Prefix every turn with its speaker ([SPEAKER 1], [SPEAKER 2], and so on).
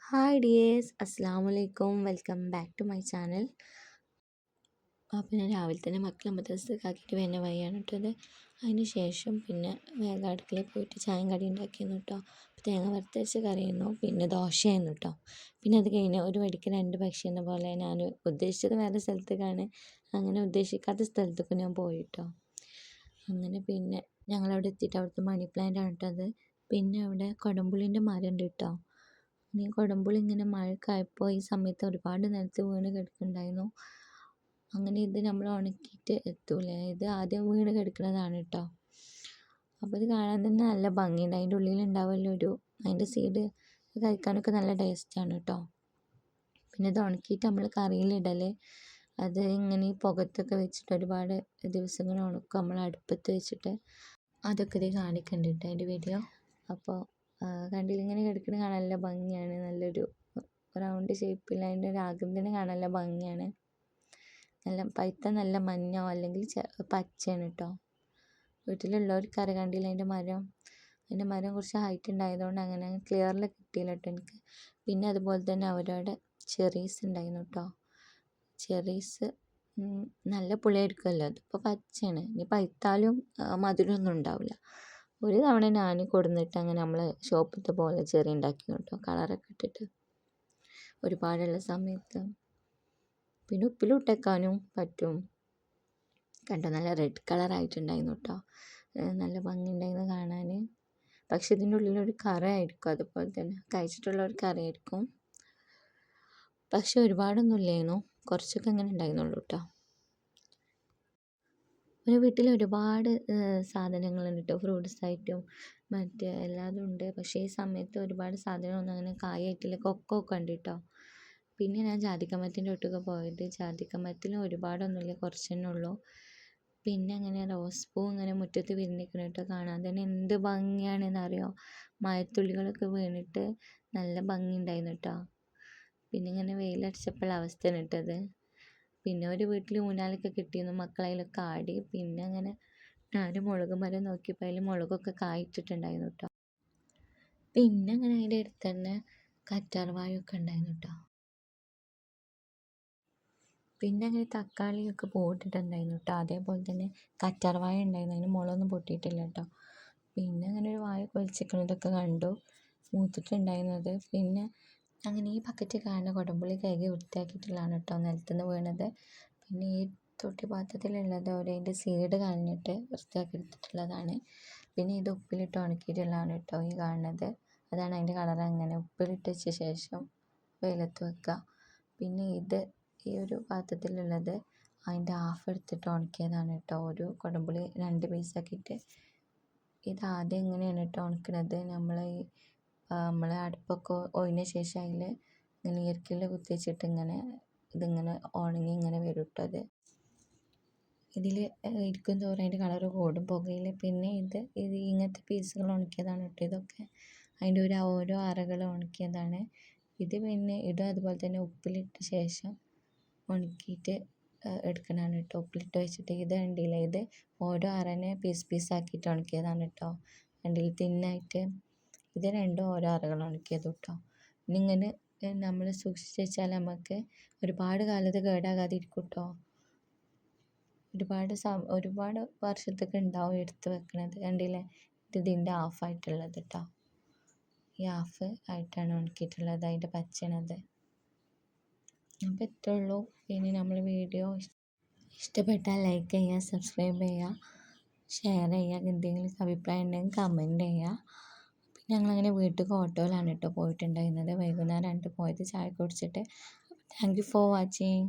[SPEAKER 1] Hi dears, അസ്സാം വലൈക്കും. Welcome back to my channel. അപ്പോൾ ഞാൻ രാവിലെ തന്നെ മക്കളെ മദ്രസക്കാക്കിയിട്ട് വരുന്ന വഴിയാണ് കേട്ടത്. അതിന് ശേഷം പിന്നെ വേഗം അടുക്കളയിൽ പോയിട്ട് ചായയും കടി ഉണ്ടാക്കിയിരുന്നു കേട്ടോ. അപ്പോൾ തേങ്ങ വറുത്തരച്ച കറിയായിരുന്നു, പിന്നെ ദോശയായിരുന്നു കേട്ടോ. പിന്നെ അത് കഴിഞ്ഞ് ഒരു വഴിക്ക് രണ്ട് പക്ഷി എന്ന പോലെ ഞാൻ ഉദ്ദേശിച്ചത് വേറെ സ്ഥലത്തേക്കാണ്, അങ്ങനെ ഉദ്ദേശിക്കാത്ത സ്ഥലത്തേക്ക് ഞാൻ പോയി കേട്ടോ. അങ്ങനെ പിന്നെ ഞങ്ങളവിടെ എത്തിയിട്ട് അവിടുത്തെ മണി പ്ലാന്റ് ആണ് കേട്ടത്. പിന്നെ അവിടെ കൊടംപുളീൻ്റെ മരം ഉണ്ട് കേട്ടോ. ഈ കൊടംപുളി ഇങ്ങനെ മഴക്കായപ്പോൾ ഈ സമയത്ത് ഒരുപാട് നിലത്ത് വീണ് കിടക്കുന്നുണ്ടായിരുന്നു. അങ്ങനെ ഇത് നമ്മൾ ഉണക്കിയിട്ട് എത്തൂലേ, ഇത് ആദ്യം വീണ് കിടക്കുന്നതാണ് കേട്ടോ. അപ്പോൾ ഇത് കാണാൻ തന്നെ നല്ല ഭംഗിയുണ്ട്. അതിൻ്റെ ഉള്ളിലുണ്ടാവുമല്ലോ അതിൻ്റെ സീഡ് കഴിക്കാനൊക്കെ നല്ല ടേസ്റ്റാണ് കേട്ടോ. പിന്നെ ഇത് ഉണക്കിയിട്ട് നമ്മൾ കറിയിലിടൽ, അത് ഇങ്ങനെ ഈ പുകത്തൊക്കെ വെച്ചിട്ട് ഒരുപാട് ദിവസങ്ങൾ ഉണക്കും നമ്മൾ അടുപ്പത്ത് വെച്ചിട്ട്. അതൊക്കെ ഇത് കാണിക്കുന്നുണ്ട് കേട്ടോ അതിൻ്റെ വീഡിയോ. അപ്പോൾ കണ്ടില്ല, ഇങ്ങനെ കിടക്കുന്നത് കാണാൻ നല്ല ഭംഗിയാണ്. നല്ലൊരു റൗണ്ട് ഷേപ്പിൽ അതിൻ്റെ ഒരു ആകൃതിനെ കാണാൻ നല്ല ഭംഗിയാണ്. നല്ല പഴുത്ത നല്ല മഞ്ഞോ അല്ലെങ്കിൽ പച്ചയാണ് കേട്ടോ. വീട്ടിലുള്ളവർക്ക് കണ്ടില്ല അതിൻ്റെ മരം കുറച്ച് ഹൈറ്റ് ഉണ്ടായതുകൊണ്ട് അങ്ങനെ ക്ലിയറിൽ കിട്ടിയില്ല കേട്ടോ എനിക്ക്. പിന്നെ അതുപോലെ തന്നെ അവരവിടെ ചെറീസ് ഉണ്ടായിരുന്നു കേട്ടോ. ചെറീസ് നല്ല പുളിയായിരിക്കുമല്ലോ, അതിപ്പോൾ പച്ചയാണ്. ഇനി പഴുത്താലും മധുരമൊന്നും ഉണ്ടാവില്ല. ഒരു തവണ ഞാൻ കൊടുന്നിട്ട് അങ്ങനെ നമ്മൾ ഷോപ്പിലത്തെ പോലെ ചെറി ഉണ്ടാക്കി കേട്ടോ, കളറൊക്കെ ഇട്ടിട്ട് ഒരുപാടുള്ള സമയത്ത്. പിന്നെ ഉപ്പിലിട്ടേക്കാനും പറ്റും കണ്ടോ. നല്ല റെഡ് കളറായിട്ടുണ്ടായിരുന്നു കേട്ടോ, നല്ല ഭംഗിയുണ്ടായിരുന്നു കാണാൻ. പക്ഷെ ഇതിൻ്റെ ഉള്ളിലൊരു കറയായിരിക്കും, അതുപോലെ തന്നെ കഴിച്ചിട്ടുള്ളവർക്ക് അറിയായിരിക്കും. പക്ഷെ ഒരുപാടൊന്നും ഇല്ലായിരുന്നു, കുറച്ചൊക്കെ അങ്ങനെ ഉണ്ടായിരുന്നുള്ളൂ കേട്ടോ. ഒരു വീട്ടിൽ ഒരുപാട് സാധനങ്ങളുണ്ട് കേട്ടോ, ഫ്രൂട്ട്സ് ആയിട്ടും മറ്റ് എല്ലാതും ഉണ്ട്. പക്ഷേ ഈ സമയത്ത് ഒരുപാട് സാധനമൊന്നും അങ്ങനെ കായായിട്ടില്ല. കൊക്കോ ഒക്കെ ഉണ്ട് കേട്ടോ. പിന്നെ ഞാൻ ജാതിക്കമരത്തിൻ്റെ ഒട്ടൊക്കെ പോയത്, ജാതിക്കമരത്തിലും ഒരുപാടൊന്നുമില്ല, കുറച്ച് തന്നെ ഉള്ളൂ. പിന്നെ അങ്ങനെ റോസ് പൂ ഇങ്ങനെ മുറ്റത്ത് വിരിഞ്ഞിരിക്കണം കേട്ടോ. കാണാൻ തന്നെ എന്ത് ഭംഗിയാണെന്നറിയോ. മഴത്തുള്ളികളൊക്കെ വീണിട്ട് നല്ല ഭംഗി ഉണ്ടായിരുന്നു കേട്ടോ. പിന്നെ ഇങ്ങനെ വെയിലടിച്ചപ്പോൾ അവസ്ഥയാണ് ഇട്ടത്. പിന്നെ ഒരു വീട്ടിൽ ഊഞ്ഞാലൊക്കെ കിട്ടിയിരുന്നു, മക്കളതിലൊക്കെ ആടി. പിന്നെ അങ്ങനെ ഞാൻ മുളക് മരം നോക്കിയപ്പോൾ അതിൽ മുളകൊക്കെ കായിട്ടിട്ടുണ്ടായിരുന്നു കേട്ടോ. പിന്നെ അങ്ങനെ അതിൻ്റെ അടുത്ത് തന്നെ കറ്റാർവാഴയൊക്കെ ഉണ്ടായിരുന്നു കേട്ടോ. പിന്നെ അങ്ങനെ തക്കാളിയൊക്കെ പോട്ടിട്ടുണ്ടായിരുന്നു കേട്ടോ. അതേപോലെ തന്നെ കറ്റാർവാഴ ഉണ്ടായിരുന്നു, അതിന് മുളകൊന്നും പൊട്ടിയിട്ടില്ല കേട്ടോ. പിന്നെ അങ്ങനെ ഒരു വാഴ കൊലിച്ചിരിക്കുന്നതൊക്കെ കണ്ടു, മൂത്തിട്ടുണ്ടായിരുന്നത്. പിന്നെ അങ്ങനെ ഈ ബക്കറ്റ് കാണുന്ന കൊടംപുളി കഴുകി വൃത്തിയാക്കിയിട്ടുള്ളതാണ് കേട്ടോ, നിലത്തുനിന്ന് വീണത്. പിന്നെ ഈ തൊട്ടി പാത്രത്തിലുള്ളത് അതിൻ്റെ സീഡ് കളഞ്ഞിട്ട് വൃത്തിയാക്കി എടുത്തിട്ടുള്ളതാണ്. പിന്നെ ഇത് ഉപ്പിലിട്ട് ഉണക്കിയിട്ടുള്ളതാണ് കേട്ടോ ഈ കാണുന്നത്. അതാണ് അതിൻ്റെ കളർ. അങ്ങനെ ഉപ്പിലിട്ട് വെച്ച ശേഷം വെയിലത്ത് വെക്കുക. പിന്നെ ഇത് ഈ ഒരു പാത്രത്തിലുള്ളത് അതിൻ്റെ ഹാഫ് എടുത്തിട്ട് ഉണക്കിയതാണ് കേട്ടോ. ഒരു കുടംപുളി 2 പീസാക്കിയിട്ട്. ഇത് ആദ്യം ഇങ്ങനെയാണ് കേട്ടോ ഉണക്കുന്നത്. നമ്മൾ അടുപ്പൊക്കെ ഒഴിഞ്ഞ ശേഷം അതിൽ ഇങ്ങനെ ഈർക്കിൽ കുത്തി വെച്ചിട്ട് ഇതിങ്ങനെ ഉണങ്ങി ഇങ്ങനെ വരും കേട്ടോ. ഇതിൽ ഇരിക്കും തോറും അതിൻ്റെ കളറ് കൂടും പുകയിൽ. പിന്നെ ഇത് ഇങ്ങനത്തെ പീസുകൾ ഉണക്കിയതാണ് കേട്ടോ ഇതൊക്കെ. അതിൻ്റെ ഓരോ അറകൾ ഉണക്കിയതാണ് ഇത്. പിന്നെ ഇതും അതുപോലെ തന്നെ ഉപ്പിലിട്ട ശേഷം ഉണക്കിയിട്ട് എടുക്കണതാണ് കേട്ടോ, ഉപ്പിലിട്ട് വെച്ചിട്ട്. ഇത് കണ്ടില്ല, ഇത് ഓരോ അറനെ പീസാക്കിയിട്ട് ഉണക്കിയതാണ് കേട്ടോ. കണ്ടില്ല തിന്നായിട്ട്. ഇത് രണ്ടും ഓരോ അറകൾ ഉണക്കിയത് കേട്ടോ. ഇങ്ങനെ നമ്മൾ സൂക്ഷിച്ച് വെച്ചാൽ നമുക്ക് ഒരുപാട് കാലത്ത് കേടാകാതിരിക്കും കേട്ടോ. ഒരുപാട് വർഷത്തേക്ക് ഉണ്ടാവും എടുത്ത് വെക്കണത്. കണ്ടില്ലേ, ഇതിൻ്റെ ഹാഫായിട്ടുള്ളത് കേട്ടോ. ഈ ഹാഫ് ആയിട്ടാണ് ഉണക്കിയിട്ടുള്ളത്, അതിൻ്റെ പച്ചണത്. അപ്പോൾ ഇത്രേ ഉള്ളൂ. ഇനി നമ്മൾ വീഡിയോ ഇഷ്ടപ്പെട്ടാൽ ലൈക്ക് ചെയ്യുക, സബ്സ്ക്രൈബ് ചെയ്യുക, ഷെയർ ചെയ്യുക. എന്തെങ്കിലും അഭിപ്രായം ഉണ്ടെങ്കിൽ കമൻറ്റ് ചെയ്യുക. പിന്നെ ഞങ്ങളങ്ങനെ വീട്ടിൽ ഓട്ടോയിലാണ് കേട്ടോ പോയിട്ടുണ്ടായിരുന്നത്. വൈകുന്നേരമാണ് പോയത് ചായ കുടിച്ചിട്ട്. Thank you for watching.